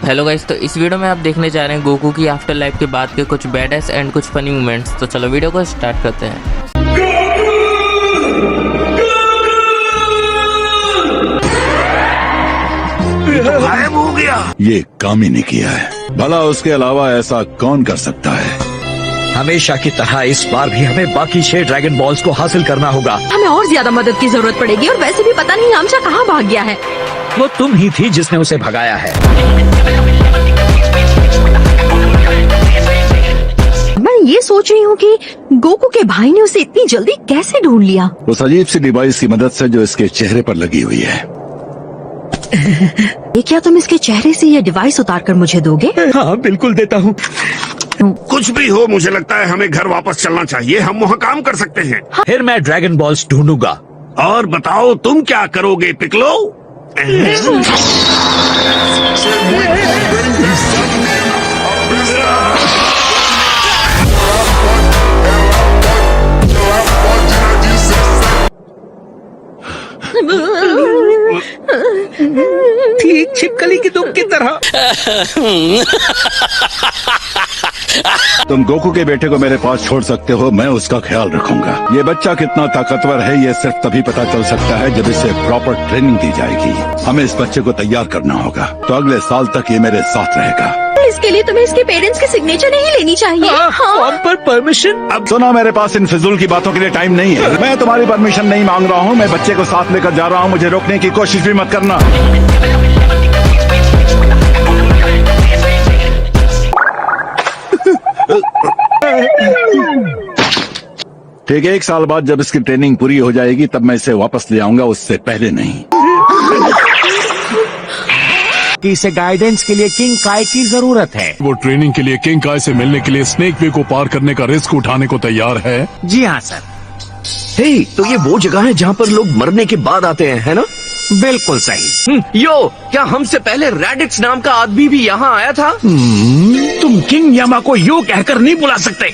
Hello guys, तो इस video में आप देखने जा रहे हैं गोकू की आफ्टर लाइफ के बाद के कुछ बैडएस एंड कुछ फनी मोमेंट्स। तो चलो वीडियो को स्टार्ट करते हैं। गायब हो गया। ये कामी ने किया है, भला उसके अलावा ऐसा कौन कर सकता है। हमेशा की तरह इस बार भी हमें बाकी 6 ड्रैगन बॉल्स को हासिल करना होगा। हमें और ज्यादा मदद की जरूरत पड़ेगी और वैसे भी पता नहीं यामचा कहाँ भाग गया है। वो तुम ही थी जिसने उसे भगाया है। मैं ये सोच रही हूँ कि गोकू के भाई ने उसे इतनी जल्दी कैसे ढूंढ लिया। उस अजीब सी डिवाइस की मदद से जो इसके चेहरे पर लगी हुई है। ये क्या तुम इसके चेहरे से ये डिवाइस उतार कर मुझे दोगे? हाँ बिल्कुल देता हूँ। कुछ भी हो, मुझे लगता है हमें घर वापस चलना चाहिए। हम वहाँ काम कर सकते हैं। फिर मैं ड्रैगन बॉल्स ढूंढूंगा। और बताओ तुम क्या करोगे पिकलो? ठीक छिपकली की दुम की तरह। तुम गोकू के बेटे को मेरे पास छोड़ सकते हो, मैं उसका ख्याल रखूंगा। ये बच्चा कितना ताकतवर है ये सिर्फ तभी पता चल सकता है जब इसे प्रॉपर ट्रेनिंग दी जाएगी। हमें इस बच्चे को तैयार करना होगा, तो अगले साल तक ये मेरे साथ रहेगा। इसके लिए तुम्हें इसके पेरेंट्स की सिग्नेचर नहीं लेनी चाहिए। फॉर्म पर परमिशन। अब सुना, मेरे पास इन फिजूल की बातों के लिए टाइम नहीं है। मैं तुम्हारी परमिशन नहीं मांग रहा हूँ। मैं बच्चे को साथ लेकर जा रहा हूँ, मुझे रोकने की कोशिश भी मत करना। ठीक है, 1 साल बाद जब इसकी ट्रेनिंग पूरी हो जाएगी तब मैं इसे वापस ले आऊंगा, उससे पहले नहीं। कि इसे गाइडेंस के लिए किंग काय की जरूरत है। वो ट्रेनिंग के लिए किंग काय से मिलने के लिए स्नेक वे को पार करने का रिस्क उठाने को तैयार है। जी हाँ सर। हे, तो ये वो जगह है जहाँ पर लोग मरने के बाद आते हैं, है ना? बिल्कुल सही। यो, क्या हमसे पहले रैडिक्स नाम का आदमी भी यहाँ आया था? तुम किंग यामा को यो कहकर नहीं बुला सकते।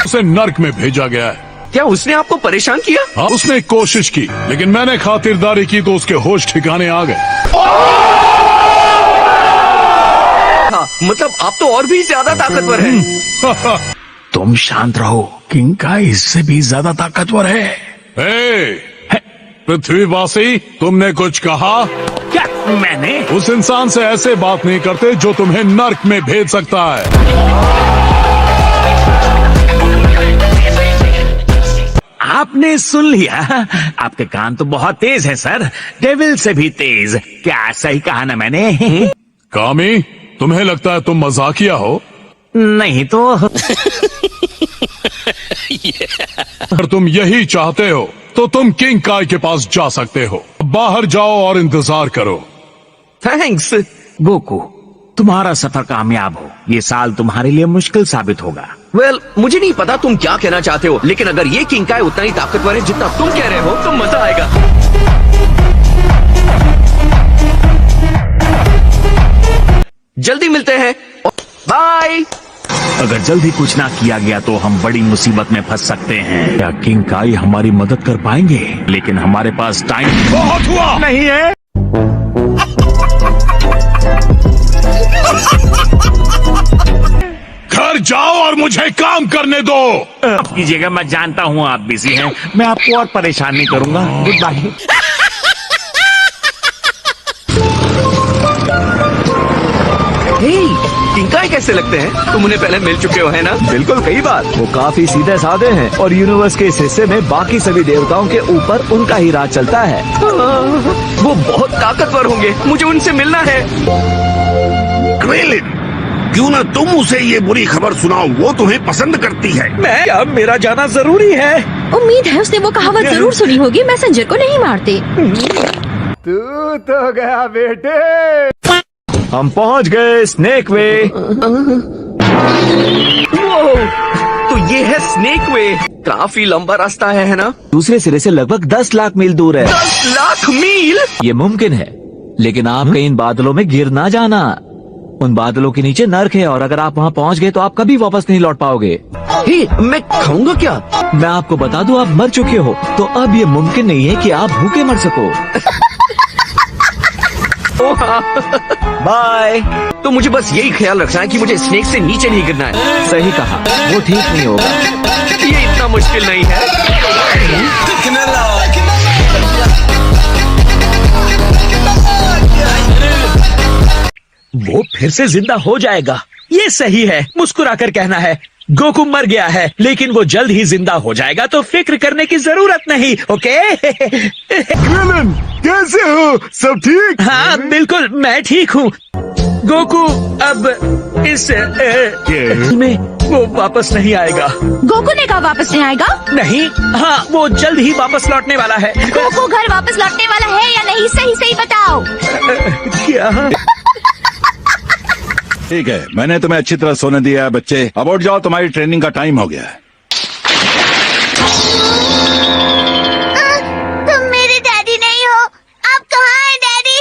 उसे नर्क में भेजा गया है। क्या उसने आपको परेशान किया? हाँ, उसने कोशिश की, लेकिन मैंने खातिरदारी की तो उसके होश ठिकाने आ गए। हाँ, मतलब आप तो और भी ज्यादा ताकतवर हैं। तुम शांत रहो, किंग काय इससे भी ज्यादा ताकतवर है। पृथ्वीवासी, तुमने कुछ कहा? क्या मैंने? उस इंसान से ऐसे बात नहीं करते जो तुम्हें नर्क में भेज सकता है। आपने सुन लिया। आपके कान तो बहुत तेज है सर, डेविल से भी तेज। क्या सही कहा ना मैंने? कामी, तुम्हें लगता है तुम मजाकिया हो? नहीं तो। अगर तुम यही चाहते हो तो तुम किंग काय के पास जा सकते हो। बाहर जाओ और इंतजार करो। थैंक्स। गोकू, तुम्हारा सफर कामयाब हो। ये साल तुम्हारे लिए मुश्किल साबित होगा। वेल, मुझे नहीं पता तुम क्या कहना चाहते हो, लेकिन अगर ये किंग काय उतना ही ताकतवर है जितना तुम कह रहे हो तो मजा आएगा। जल्दी मिलते हैं। बाय। अगर जल्दी कुछ ना किया गया तो हम बड़ी मुसीबत में फंस सकते हैं। क्या किंग काय हमारी मदद कर पाएंगे? लेकिन हमारे पास टाइम बहुत हुआ नहीं है। घर जाओ और मुझे काम करने दो। आपकी जगह मैं जानता हूँ आप बिजी हैं, मैं आपको और परेशान नहीं करूंगा। Good bye. किंग काय कैसे लगते हैं? तुम उन्हें पहले मिल चुके हो, है ना? बिल्कुल, कई बार। वो काफी सीधे साधे हैं और यूनिवर्स के इस हिस्से में बाकी सभी देवताओं के ऊपर उनका ही राज चलता है। वो बहुत ताकतवर होंगे, मुझे उनसे मिलना है। क्रेलिन, क्यों ना तुम उसे ये बुरी खबर सुनाओ, वो तुम्हें पसंद करती है। क्या मेरा जाना जरूरी है? उम्मीद है उसने वो कहावत जरूर सुनी होगी, मैसेंजर को नहीं मारते। तू तो गया बेटे। हम पहुंच गए स्नेक वे। तो ये है स्नेक वे। काफी लंबा रास्ता है ना? दूसरे सिरे से लगभग 10 लाख मील दूर है। 10 लाख मील? ये मुमकिन है, लेकिन आपके इन बादलों में गिर ना जाना। उन बादलों के नीचे नर्क है और अगर आप वहाँ पहुँच गए तो आप कभी वापस नहीं लौट पाओगे। मैं खाऊंगा क्या? मैं आपको बता दूं, आप मर चुके हो, तो अब ये मुमकिन नहीं है कि आप भूखे मर सको। बाय। तो मुझे बस यही ख्याल रखना है कि मुझे स्नेक से नीचे नहीं गिरना है। सही कहा, वो ठीक नहीं होगा। ये इतना मुश्किल नहीं है। वो फिर से जिंदा हो जाएगा, ये सही है। मुस्कुराकर कहना है गोकू मर गया है, लेकिन वो जल्द ही जिंदा हो जाएगा, तो फिक्र करने की जरूरत नहीं। ओके? कैसे हो? सब ठीक? हाँ बिल्कुल, मैं ठीक हूँ। गोकू अब इस में वो वापस नहीं आएगा। गोकू ने कहा वापस नहीं आएगा? नहीं, हाँ वो जल्द ही वापस लौटने वाला है। गोकू घर वापस लौटने वाला है या नहीं? सही सही बताओ। क्या? ठीक है, मैंने तुम्हें अच्छी तरह सोने दिया है बच्चे। अब उठ जाओ, तुम्हारी ट्रेनिंग का टाइम हो गया है। तुम मेरे डैडी नहीं हो। आप कहाँ हैं डैडी?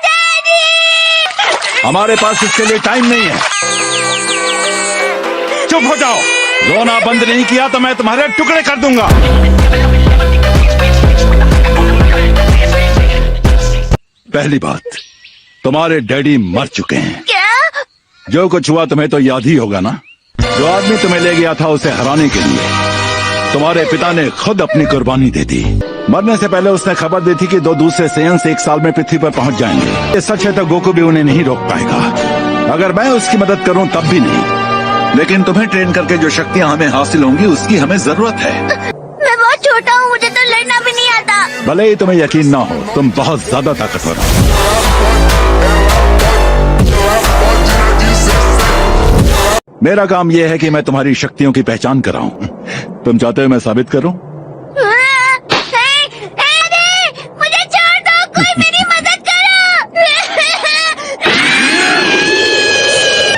डैडी! हमारे पास इसके लिए टाइम नहीं है। चुप हो जाओ। रोना बंद नहीं किया तो मैं तुम्हारे टुकड़े कर दूंगा। पहली बात, तुम्हारे डैडी मर चुके हैं। क्या? जो कुछ हुआ तुम्हें तो याद ही होगा ना। जो आदमी तुम्हें ले गया था उसे हराने के लिए तुम्हारे पिता ने खुद अपनी कुर्बानी दे दी। मरने से पहले उसने खबर दी थी कि 2 दूसरे सेयन्स 1 साल में पृथ्वी पर पहुंच जाएंगे। ये सच है तो गोकू भी उन्हें नहीं रोक पाएगा। अगर मैं उसकी मदद करूं तब भी नहीं। लेकिन तुम्हें ट्रेन करके जो शक्तियां हमें हासिल होंगी उसकी हमें जरूरत है। मैं बहुत छोटा हूँ, मुझे तो लड़ना भी नहीं आता। भले ही तुम्हें यकीन ना हो, तुम बहुत ज्यादा ताकतवर हो। मेरा काम यह है कि मैं तुम्हारी शक्तियों की पहचान कराऊं। तुम चाहते हो मैं साबित करूं? मुझे छोड़ दो, कोई मेरी मदद करो।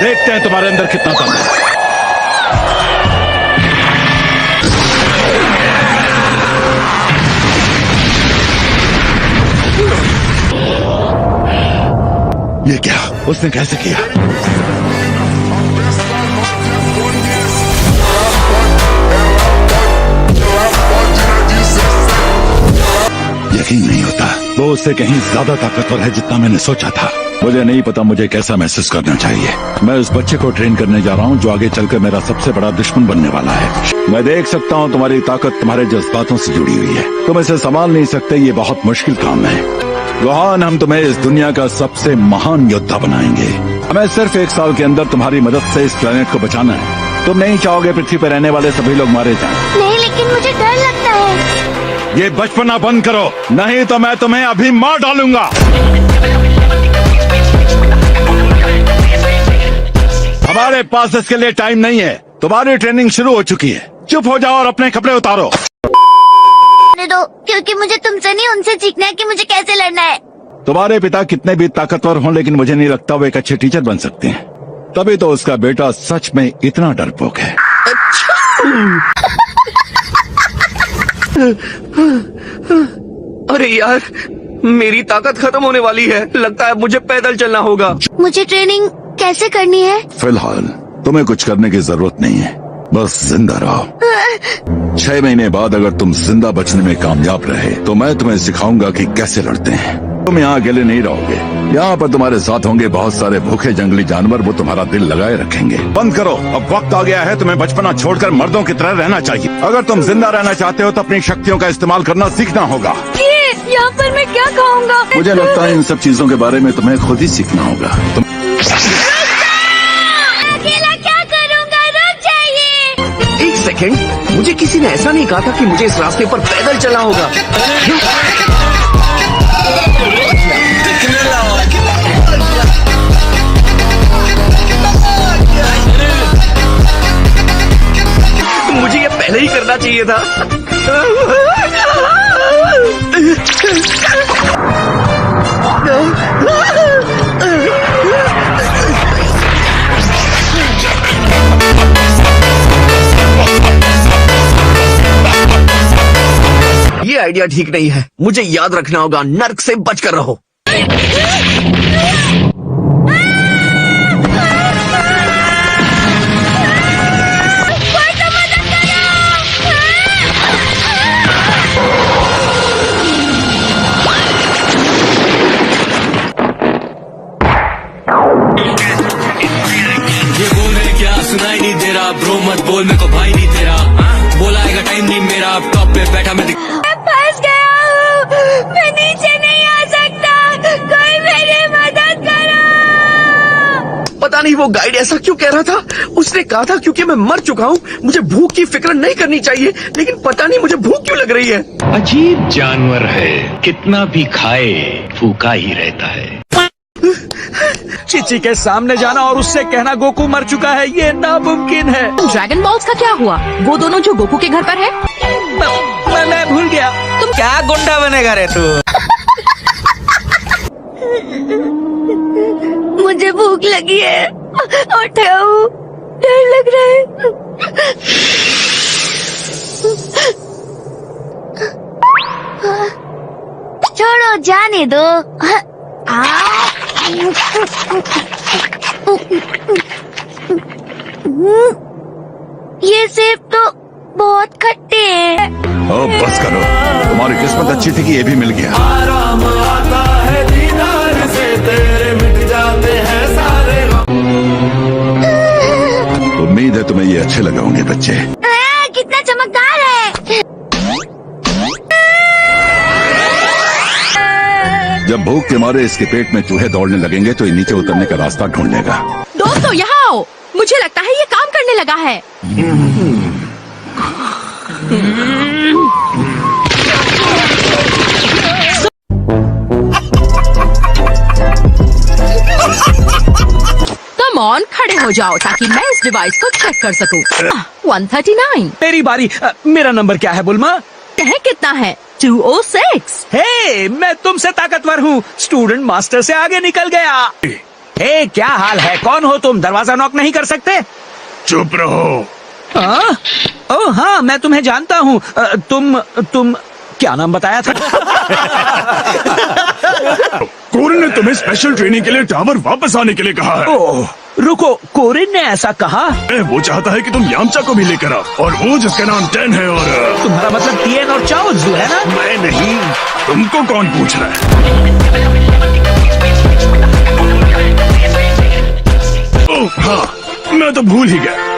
देखते हैं तुम्हारे अंदर कितना दम है। ये क्या? उसने कैसे किया? यकीन नहीं होता, वो उससे कहीं ज्यादा ताकतवर है जितना मैंने सोचा था। मुझे नहीं पता मुझे कैसा महसूस करना चाहिए। मैं उस बच्चे को ट्रेन करने जा रहा हूँ जो आगे चलकर मेरा सबसे बड़ा दुश्मन बनने वाला है। मैं देख सकता हूँ तुम्हारी ताकत तुम्हारे जज्बातों से जुड़ी हुई है। तुम इसे संभाल नहीं सकते, ये बहुत मुश्किल काम है। गोहान, हम तुम्हें इस दुनिया का सबसे महान योद्धा बनाएंगे। हमें सिर्फ 1 साल के अंदर तुम्हारी मदद से इस प्लेनेट को बचाना है। तुम नहीं चाहोगे पृथ्वी पर रहने वाले सभी लोग मारे जाएं। नहीं, लेकिन मुझे डर लगता है। ये बचपना बंद करो, नहीं तो मैं तुम्हें अभी मार डालूंगा। हमारे पास इसके लिए टाइम नहीं है। तुम्हारी ट्रेनिंग शुरू हो चुकी है। चुप हो जाओ और अपने कपड़े उतारो। दो, क्योंकि मुझे तुमसे नहीं उनसे सीखना है कि मुझे कैसे लड़ना है। तुम्हारे पिता कितने भी ताकतवर हों, लेकिन मुझे नहीं लगता वो एक अच्छे टीचर बन सकते हैं। तभी तो उसका बेटा सच में इतना डरपोक है। अरे यार, मेरी ताकत खत्म होने वाली है। लगता है मुझे पैदल चलना होगा। मुझे ट्रेनिंग कैसे करनी है? फिलहाल तुम्हें कुछ करने की जरूरत नहीं है, बस जिंदा रहो। 6 महीने बाद अगर तुम जिंदा बचने में कामयाब रहे तो मैं तुम्हें सिखाऊंगा कि कैसे लड़ते हैं। तुम यहाँ अकेले नहीं रहोगे। यहाँ पर तुम्हारे साथ होंगे बहुत सारे भूखे जंगली जानवर, वो तुम्हारा दिल लगाए रखेंगे। बंद करो, अब वक्त आ गया है तुम्हें बचपना छोड़कर मर्दों की तरह रहना चाहिए। अगर तुम जिंदा रहना चाहते हो तो अपनी शक्तियों का इस्तेमाल करना सीखना होगा। यहाँ पर मैं क्या खाऊंगा? मुझे लगता है इन सब चीजों के बारे में तुम्हें खुद ही सीखना होगा। तुम अकेला क्या करूँगा? रुक जाइए। 1 सेकंड, मुझे किसी ने ऐसा नहीं कहा था कि मुझे इस रास्ते पर पैदल चलना होगा। मुझे ये पहले ही करना चाहिए था। ये आइडिया ठीक नहीं है। मुझे याद रखना होगा, नर्क से बचकर रहो। बोल मेरे को भाई नहीं तेरा, बोला आएगा टाइम नहीं मेरा, अब टॉप पे बैठा मैं फंस गया हूँ, मैं नीचे नहीं आ सकता, कोई मेरी मदद करो। पता नहीं वो गाइड ऐसा क्यों कह रहा था। उसने कहा था क्योंकि मैं मर चुका हूँ मुझे भूख की फिक्र नहीं करनी चाहिए, लेकिन पता नहीं मुझे भूख क्यों लग रही है। अजीब जानवर है, कितना भी खाए भूखा ही रहता है। चीची के सामने जाना और उससे कहना गोकू मर चुका है, ये नामुमकिन है। ड्रैगन बॉल्स का क्या हुआ? वो दोनों जो गोकू के घर पर है? मैं भूल गया। तुम क्या गुंडा बनेगा रे तू। मुझे भूख लगी है और डर लग रहा है। छोड़ो, जाने दो। ये सेब तो बहुत खट्टे हैं। ओ बस करो, तुम्हारी किस्मत अच्छी थी कि ये भी मिल गया। आराम आता है दीदार से, तेरे मिट जाते हैं सारे। उम्मीद है तुम्हें ये अच्छे लगे होंगे बच्चे। कितना चमकदार है। जब भूख के मारे इसके पेट में चूहे दौड़ने लगेंगे तो ये नीचे उतरने का रास्ता ढूंढ लेगा। दोस्तों यहाँ आओ, मुझे लगता है ये काम करने लगा है। कम ऑन, खड़े हो जाओ ताकि मैं इस डिवाइस को चेक कर सकूं। 139। मेरी बारी। मेरा नंबर क्या है बुलमा? कहें कितना है? 206। हे, मैं तुमसे ताकतवर हूँ, स्टूडेंट मास्टर से आगे निकल गया। हे, क्या हाल है? कौन हो तुम? दरवाजा नॉक नहीं कर सकते? चुप रहो। हाँ? ओह हाँ, मैं तुम्हें जानता हूँ। तुम क्या नाम बताया था? कोरिन ने तुम्हें स्पेशल ट्रेनिंग के लिए टावर वापस आने के लिए कहा है। ओह रुको, कोरिन ने ऐसा कहा? वो चाहता है कि तुम यामचा को भी लेकर आओ, और वो जिसका नाम 10 है। और तुम्हारा मतलब टीएन और चाओजू है ना? मैं नहीं, तुमको कौन पूछ रहा है? ओह हाँ, मैं तो भूल ही गया।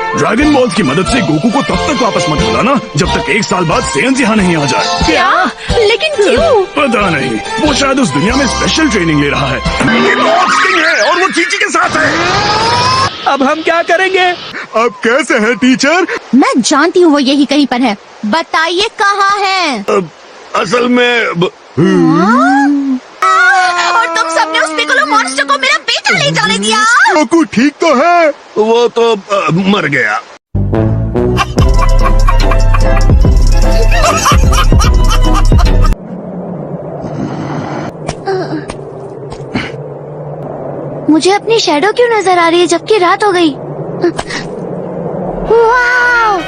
ड्रैगन बॉल्स की मदद से गोकू को तब तक वापस मत बुलाना जब तक 1 साल बाद सेयन्स यहाँ नहीं आ जाए। क्या? लेकिन क्यों? पता नहीं, वो शायद उस दुनिया में स्पेशल ट्रेनिंग ले रहा है। ये तो ऑक्सटिंग है और वो चीची के साथ है। अब हम क्या करेंगे? अब कैसे है टीचर? मैं जानती हूँ वो यही कहीं पर है, बताइए कहाँ है। असल में और तुम सबने उस पिकोलो मॉन्स्टर को मेरा बेटा ले जाने दिया। गोकू ठीक तो है, वो तो मर गया। मुझे अपनी शैडो क्यों नजर आ रही है जबकि रात हो गई? वाव!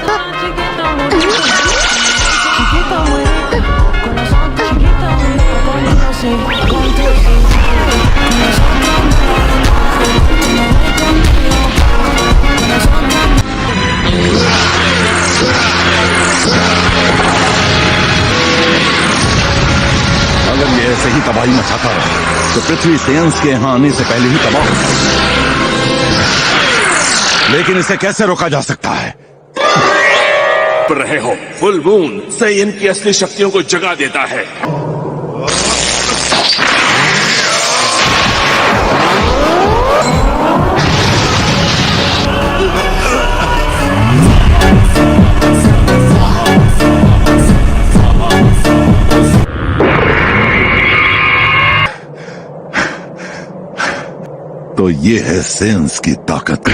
अगर ये ऐसे ही तबाही मचाता रहे तो पृथ्वी सेयन्स के यहाँ आने से पहले ही तबाह हो जाएगी। लेकिन इसे कैसे रोका जा सकता है? रहे हो, फुल मून सेयन की असली शक्तियों को जगा देता है। तो ये है सेयन्स की ताकत।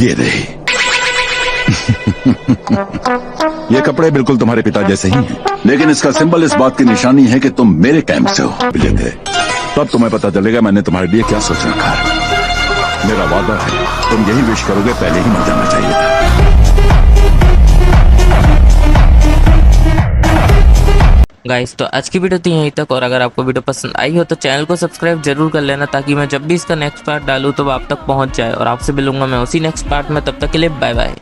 ये रही। ये कपड़े बिल्कुल तुम्हारे पिता जैसे ही हैं, लेकिन इसका सिंबल इस बात की निशानी है कि तुम मेरे कैंप से हो मिले थे। तब तुम्हें पता चलेगा मैंने तुम्हारे लिए क्या सोच रखा है। मेरा वादा है तुम यही विश करोगे, पहले ही मर जाना चाहिए था। गाइस तो आज की वीडियो थी यहीं तक, और अगर आपको वीडियो पसंद आई हो तो चैनल को सब्सक्राइब जरूर कर लेना ताकि मैं जब भी इसका नेक्स्ट पार्ट डालूं तो वो आप तक पहुंच जाए, और आपसे मिलूंगा मैं उसी नेक्स्ट पार्ट में। तब तक के लिए बाय बाय।